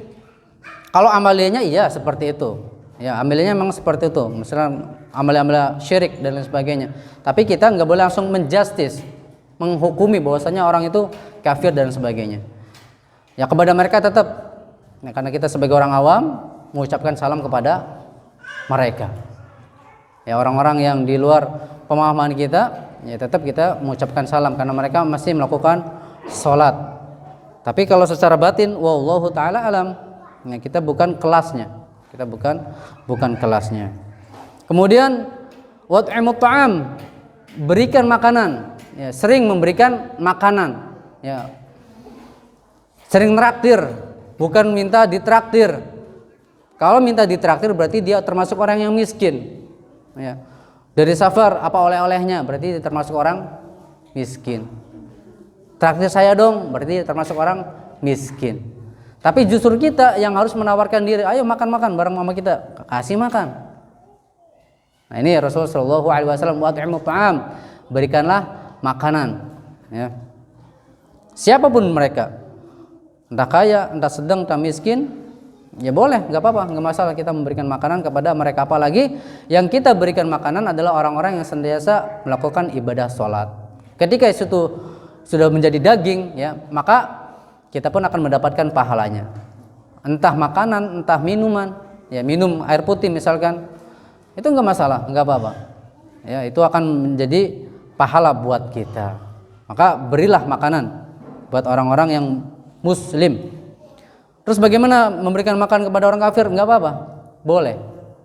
Kalau amaliyahnya iya seperti itu. Ya, amaliyahnya memang seperti itu. Misalnya amalia-amalia syirik dan lain sebagainya. Tapi kita nggak boleh langsung menjustis, menghukumi bahwasanya orang itu kafir dan sebagainya. Ya kepada mereka tetap, ya, karena kita sebagai orang awam mengucapkan salam kepada mereka. Ya orang-orang yang di luar pemahaman kita, ya tetap kita mengucapkan salam karena mereka masih melakukan sholat. Tapi kalau secara batin, wallahu taala alam, ya kita bukan kelasnya, kita bukan kelasnya. Kemudian wat'imut ta'am, berikan makanan. Ya, sering memberikan makanan, ya. Sering traktir, bukan minta ditraktir. Kalau minta ditraktir berarti dia termasuk orang yang miskin. Ya. Dari safar apa oleh-olehnya berarti termasuk orang miskin. Traktir saya dong berarti termasuk orang miskin. Tapi justru kita yang harus menawarkan diri, ayo makan-makan bareng mama kita, kasih makan. Nah ini Rasulullah Shallallahu Alaihi Wasallam, wat'imut ta'am, berikanlah makanan, ya. Siapapun mereka, entah kaya, entah sedang, entah miskin, ya boleh, nggak apa-apa, nggak masalah kita memberikan makanan kepada mereka. Apalagi yang kita berikan makanan adalah orang-orang yang senantiasa melakukan ibadah sholat. Ketika itu sudah menjadi daging, ya, maka kita pun akan mendapatkan pahalanya. Entah makanan, entah minuman, ya minum air putih misalkan, itu nggak masalah, nggak apa-apa. Ya itu akan menjadi pahala buat kita. Maka berilah makanan buat orang-orang yang muslim. Terus bagaimana memberikan makan kepada orang kafir? Enggak apa-apa, boleh,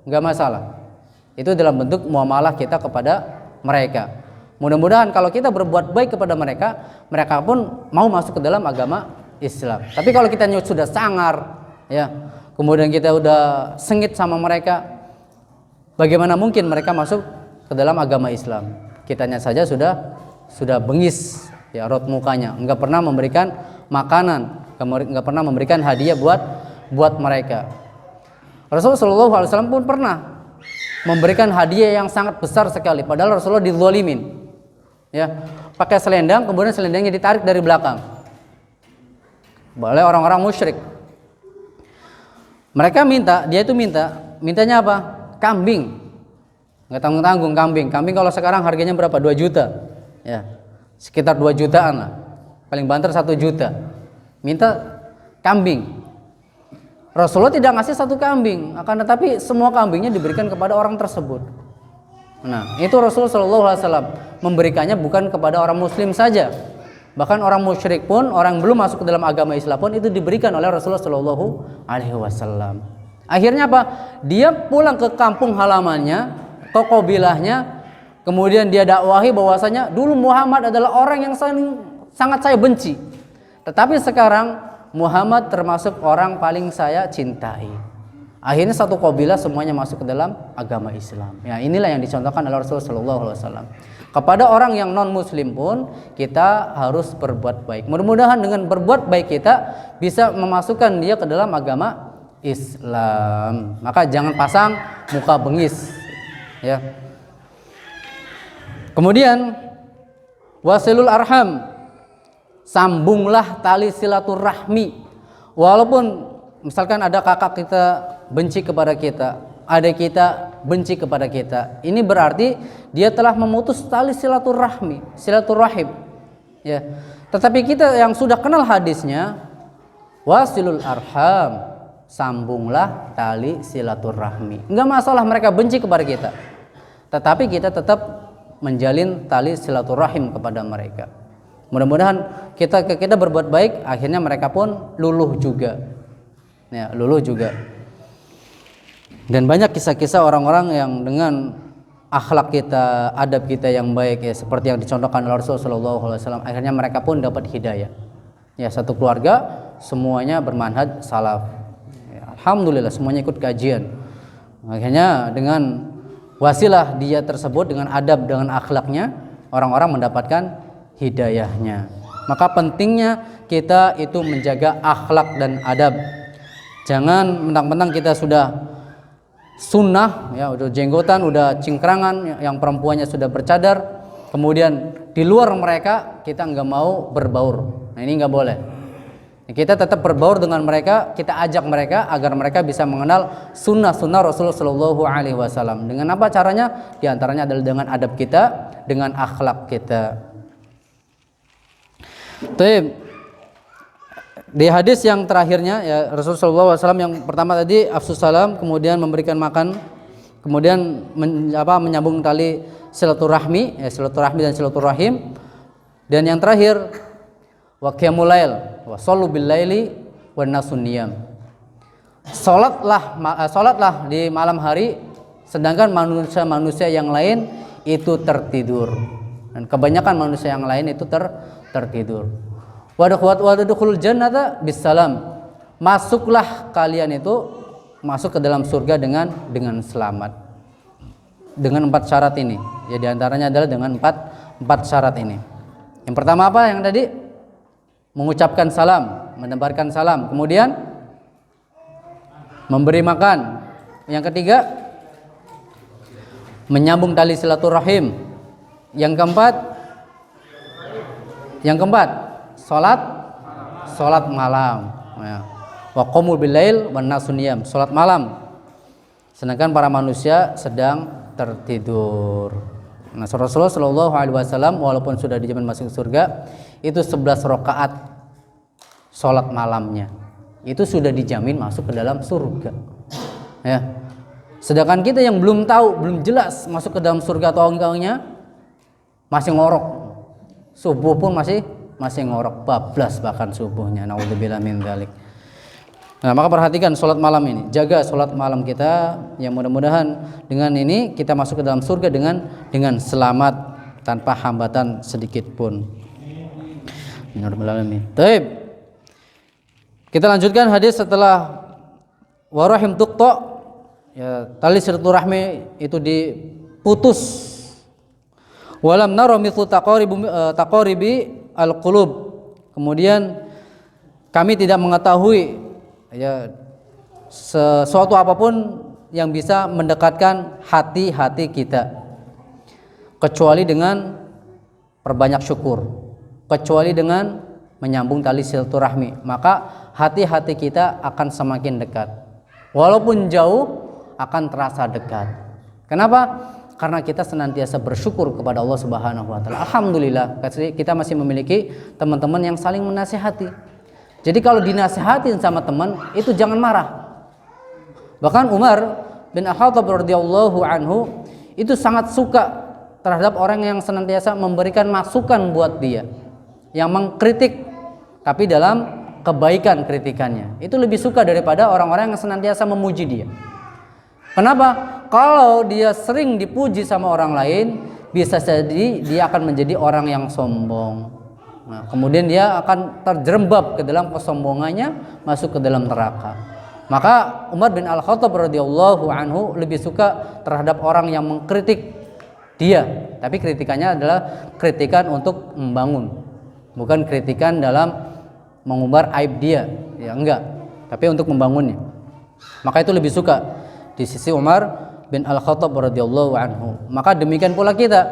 enggak masalah. Itu dalam bentuk muamalah kita kepada mereka. Mudah-mudahan kalau kita berbuat baik kepada mereka, mereka pun mau masuk ke dalam agama Islam. Tapi kalau kita sudah sangar, ya, kemudian kita udah sengit sama mereka, bagaimana mungkin mereka masuk ke dalam agama Islam? Kitanya saja sudah bengis, ya, raut mukanya, enggak pernah memberikan makanan, enggak pernah memberikan hadiah buat mereka. Rasulullah SAW pun pernah memberikan hadiah yang sangat besar sekali, padahal Rasulullah dizalimin, ya, pakai selendang, kemudian selendangnya ditarik dari belakang oleh orang-orang musyrik. Mereka mintanya apa? Kambing. Nggak tanggung-tanggung kambing. Kambing kalau sekarang harganya berapa? 2 juta. Ya. Sekitar 2 jutaan lah. Paling banter 1 juta. minta kambing. Rasulullah tidak ngasih satu kambing, akan tetapi semua kambingnya diberikan kepada orang tersebut. Nah, itu Rasulullah SAW memberikannya bukan kepada orang muslim saja, bahkan orang musyrik pun, orang yang belum masuk ke dalam agama Islam pun itu diberikan oleh Rasulullah SAW. Akhirnya apa? Dia pulang ke kampung halamannya, ke kabilahnya, kemudian dia dakwahi bahwasanya dulu Muhammad adalah orang yang sangat saya benci, tetapi sekarang Muhammad termasuk orang paling saya cintai. Akhirnya satu kabilah semuanya masuk ke dalam agama Islam. Ya, inilah yang dicontohkan oleh Rasulullah SAW. Kepada orang yang non muslim pun kita harus berbuat baik. Mudah-mudahan dengan berbuat baik kita bisa memasukkan dia ke dalam agama Islam. Maka jangan pasang muka bengis. Ya. Kemudian wasilul arham, sambunglah tali silaturahmi. Walaupun misalkan ada kakak kita benci kepada kita, adik kita benci kepada kita, ini berarti dia telah memutus tali silaturahmi, silaturahim. Ya. Tetapi kita yang sudah kenal hadisnya, wasilul arham, sambunglah tali silaturahmi. Enggak masalah mereka benci kepada kita, tetapi kita tetap menjalin tali silaturahim kepada mereka. Mudah-mudahan kita berbuat baik, akhirnya mereka pun luluh juga. Ya, luluh juga. Dan banyak kisah-kisah orang-orang yang dengan akhlak kita, adab kita yang baik, ya, seperti yang dicontohkan oleh Rasulullah SAW, akhirnya mereka pun dapat hidayah. Ya, satu keluarga semuanya bermanhaj salaf. Ya, alhamdulillah semuanya ikut kajian. Akhirnya dengan wasilah dia tersebut, dengan adab, dengan akhlaknya, orang-orang mendapatkan hidayahnya. Maka pentingnya kita itu menjaga akhlak dan adab. Jangan mentang-mentang kita sudah sunnah, ya, udah jenggotan, udah cingkrangan, yang perempuannya sudah bercadar, kemudian di luar mereka kita nggak mau berbaur. Nah, ini nggak boleh. Kita tetap berbaur dengan mereka, kita ajak mereka agar mereka bisa mengenal sunnah-sunnah Rasulullah SAW. Dengan apa caranya? Di antaranya adalah dengan adab kita, dengan akhlak kita. Di hadis yang terakhirnya, ya, Rasulullah SAW yang pertama tadi afsus salam, kemudian memberikan makan, kemudian menyambung tali silaturahmi, ya, silaturahmi dan silaturahim, dan yang terakhir wa qiyamul lail wa shallu bil laili wan nasun niyam. Salatlah di malam hari, sedangkan manusia yang lain itu tertidur. Dan kebanyakan manusia yang lain itu tertidur. Wadkhulul jannata bisalam. Masuklah kalian itu masuk ke dalam surga dengan selamat. Dengan 4 syarat ini. Ya, di antaranya adalah dengan 4 syarat ini. Yang pertama apa yang tadi? Mengucapkan salam, menebarkan salam. Kemudian memberi makan. Yang ketiga, menyambung tali silaturahim. Yang keempat, salat malam. Wa qomul bilail wan nasun niyam, salat malam. Sedangkan para manusia sedang tertidur. Nah, Rasulullah SAW walaupun sudah dijamin masuk surga, itu 11 rakaat salat malamnya itu sudah dijamin masuk ke dalam surga. Ya. Sedangkan kita yang belum tahu, belum jelas masuk ke dalam surga atau enggaknya, masih ngorok. Subuh pun masih ngorok, bablas bahkan subuhnya. Naudzubillah min dzalik. Nah, maka perhatikan sholat malam ini, jaga sholat malam kita, yang mudah-mudahan dengan ini kita masuk ke dalam surga dengan selamat tanpa hambatan sedikit pun. Baik. Kita lanjutkan hadis setelah warahim tuqta, ya, tali silaturahmi itu diputus. Walam nara mithlu taqaribi al-qulub. Kemudian kami tidak mengetahui, ya, sesuatu apapun yang bisa mendekatkan hati-hati kita kecuali dengan perbanyak syukur, kecuali dengan menyambung tali silaturahmi, maka hati-hati kita akan semakin dekat. Walaupun jauh akan terasa dekat. Kenapa? Karena kita senantiasa bersyukur kepada Allah Subhanahu wa taala. Alhamdulillah kita masih memiliki teman-teman yang saling menasihati. Jadi kalau dinasihatin sama teman itu jangan marah. Bahkan Umar bin Al-Khattab radhiyallahu anhu itu sangat suka terhadap orang yang senantiasa memberikan masukan buat dia, yang mengkritik tapi dalam kebaikan kritikannya. Itu lebih suka daripada orang-orang yang senantiasa memuji dia. Kenapa? Kalau dia sering dipuji sama orang lain, bisa jadi dia akan menjadi orang yang sombong. Nah, kemudian dia akan terjerembab ke dalam kesombongannya, masuk ke dalam neraka. Maka Umar bin Al-Khattab radhiyallahu anhu lebih suka terhadap orang yang mengkritik dia, tapi kritikannya adalah kritikan untuk membangun, bukan kritikan dalam mengumbar aib dia, ya enggak, tapi untuk membangunnya. Maka itu lebih suka di sisi Umar bin Al-Khattab radhiyallahu anhu. Maka demikian pula kita,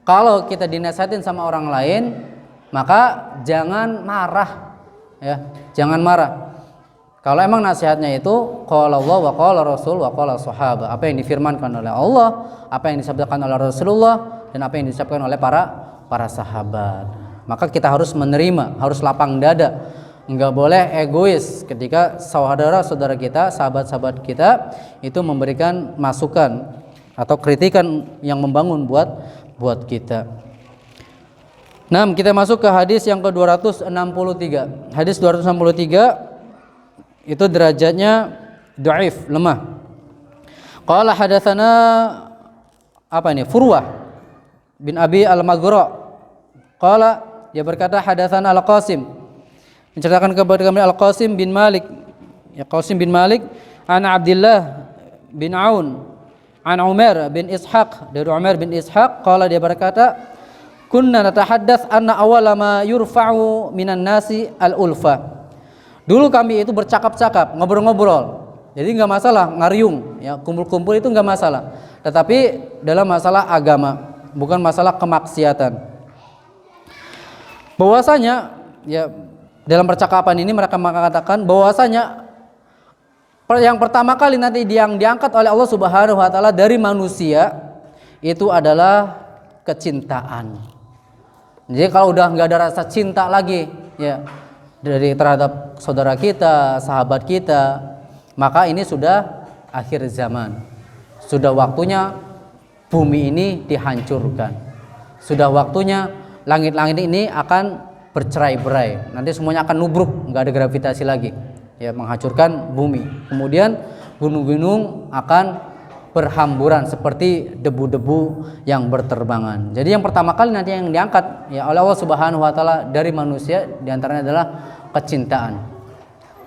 kalau kita dinasihatin sama orang lain, maka jangan marah, ya, jangan marah. Kalau emang nasihatnya itu qala Allah wa qala Rasul wa qala sahabat, apa yang difirmankan oleh Allah, apa yang disabdakan oleh Rasulullah, dan apa yang disabdakan oleh para sahabat, maka kita harus menerima, harus lapang dada. Enggak boleh egois ketika saudara-saudara kita, sahabat-sahabat kita itu memberikan masukan atau kritikan yang membangun buat kita. Nah, kita masuk ke hadis yang ke-263. Hadis 263 itu derajatnya dhaif, lemah. Qala hadatsana Furwah bin Abi Al-Maghra. Qala, dia berkata hadatsana Al-Qasim, menceritakan kepada kami Al-Qasim bin Malik, ya Qasim bin Malik, an Abdullah bin Aun, an Umar bin Ishaq, dari Umar bin Ishaq, qala, dia berkata kunna natahaddatsy anna awwala ma yurfa'u minan nasi al-ulfa. Dulu kami itu bercakap-cakap, ngobrol-ngobrol. Jadi enggak masalah ngariung, ya, kumpul-kumpul itu enggak masalah. Tetapi dalam masalah agama, bukan masalah kemaksiatan. Bahwasanya, ya, dalam percakapan ini mereka mengatakan bahwasanya yang pertama kali nanti yang diangkat oleh Allah Subhanahu wa taala dari manusia itu adalah kecintaan. Jadi kalau udah nggak ada rasa cinta lagi, ya, dari terhadap saudara kita, sahabat kita, maka ini sudah akhir zaman. Sudah waktunya bumi ini dihancurkan. Sudah waktunya langit-langit ini akan bercerai-berai. Nanti semuanya akan nubruk, nggak ada gravitasi lagi, ya, menghancurkan bumi. Kemudian gunung-gunung akan berhamburan seperti debu-debu yang berterbangan. Jadi yang pertama kali nanti yang diangkat, ya, oleh Allah Subhanahu wa taala dari manusia diantaranya adalah kecintaan.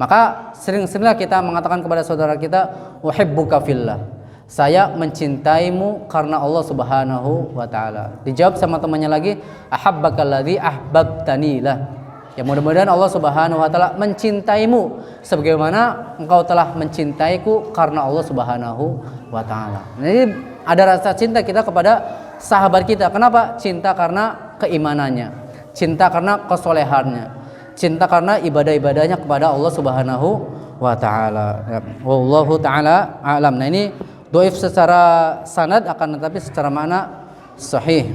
Maka sering-seringlah kita mengatakan kepada saudara kita, uhibbuka fillah, saya mencintaimu karena Allah Subhanahu wa taala. Dijawab sama temannya lagi, ahabbakalladzi ahbabtani lah. Ya, mudah-mudahan Allah Subhanahu wa taala mencintaimu sebagaimana engkau telah mencintaiku karena Allah Subhanahu wa taala. Jadi ada rasa cinta kita kepada sahabat kita. Kenapa? Cinta karena keimanannya, cinta karena kesolehannya, cinta karena ibadah-ibadahnya kepada Allah Subhanahu wa taala. Ya, wallahu taala a'lam. Nah, ini dhaif secara sanad, akan tetapi secara makna sahih.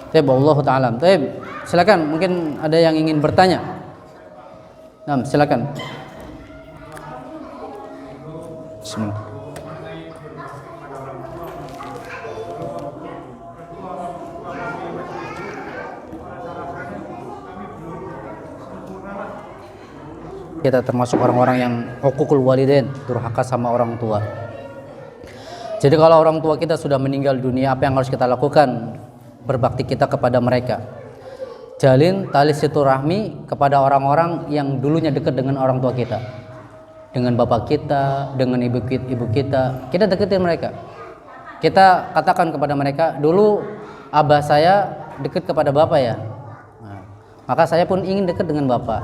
Taib, wallahu taala. Taib, silakan, mungkin ada yang ingin bertanya. Nah, silakan. Bismillah. Kita termasuk orang-orang yang uququl walidain, durhaka sama orang tua. Jadi kalau orang tua kita sudah meninggal dunia, apa yang harus kita lakukan? Berbakti kita kepada mereka. Jalin tali silaturahmi kepada orang-orang yang dulunya dekat dengan orang tua kita, dengan bapak kita, dengan ibu kita. Kita deketin mereka. Kita katakan kepada mereka, dulu abah saya dekat kepada bapak ya, nah, maka saya pun ingin dekat dengan bapak.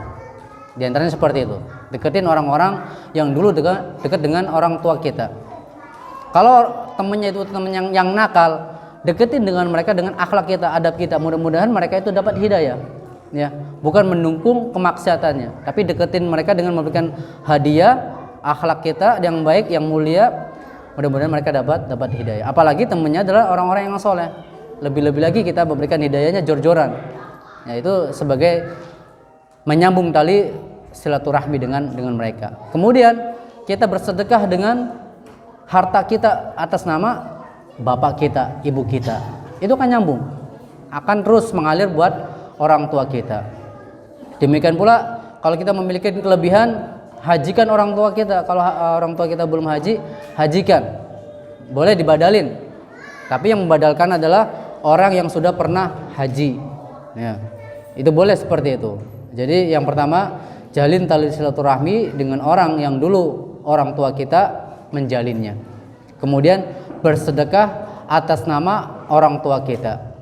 Di antaranya seperti itu. Deketin orang-orang yang dulu dekat dengan orang tua kita. Kalau temannya itu teman yang nakal, deketin dengan mereka dengan akhlak kita, adab kita. Mudah-mudahan mereka itu dapat hidayah, ya, bukan mendukung kemaksiatannya, tapi deketin mereka dengan memberikan hadiah akhlak kita yang baik, yang mulia. Mudah-mudahan mereka dapat hidayah. Apalagi temannya adalah orang-orang yang soleh. Lebih-lebih lagi kita memberikan hidayahnya jor-joran. Ya, itu sebagai menyambung tali silaturahmi dengan mereka. Kemudian kita bersedekah dengan harta kita atas nama bapak kita, ibu kita. Itu kan nyambung. Akan terus mengalir buat orang tua kita. Demikian pula kalau kita memiliki kelebihan, hajikan orang tua kita. Kalau orang tua kita belum haji, hajikan. Boleh dibadalin. Tapi yang membadalkan adalah orang yang sudah pernah haji. Ya. Itu boleh seperti itu. Jadi yang pertama, jalin tali silaturahmi dengan orang yang dulu orang tua kita menjalinnya. Kemudian bersedekah atas nama orang tua kita.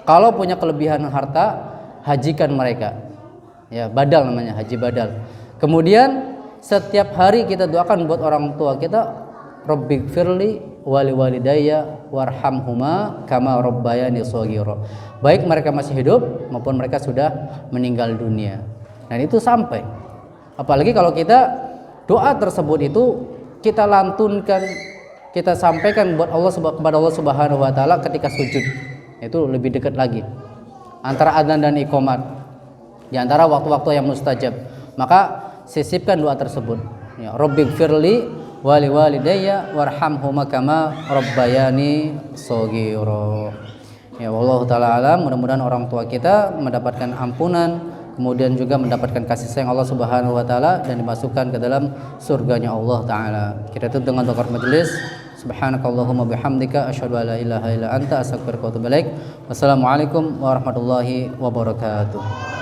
Kalau punya kelebihan harta, hajikan mereka. Ya, badal namanya, haji badal. Kemudian setiap hari kita doakan buat orang tua kita, Rabbighfirli wali walidayya warhamhuma kama rabbayani shaghira. Baik mereka masih hidup maupun mereka sudah meninggal dunia. Dan itu sampai. Apalagi kalau kita doa tersebut itu kita lantunkan, kita sampaikan buat kepada Allah Subhanahu wa taala ketika sujud. Itu lebih dekat lagi. Antara adzan dan iqamat. Di antara waktu-waktu yang mustajab. Maka sisipkan doa tersebut. Ya, Rabbighfirli wali walidayya warhamhuma kama rabbayani shaghira. Ya, wallahu taala alam. Mudah-mudahan orang tua kita mendapatkan ampunan, kemudian juga mendapatkan kasih sayang Allah Subhanahu wa taala dan dimasukkan ke dalam surganya Allah taala. Kita tutup dengan doa majelis. Subhanakallahumma bihamdika asyhadu an la ilaha illa anta astaghfiruka wa atubu ilaik. Wassalamualaikum warahmatullahi wabarakatuh.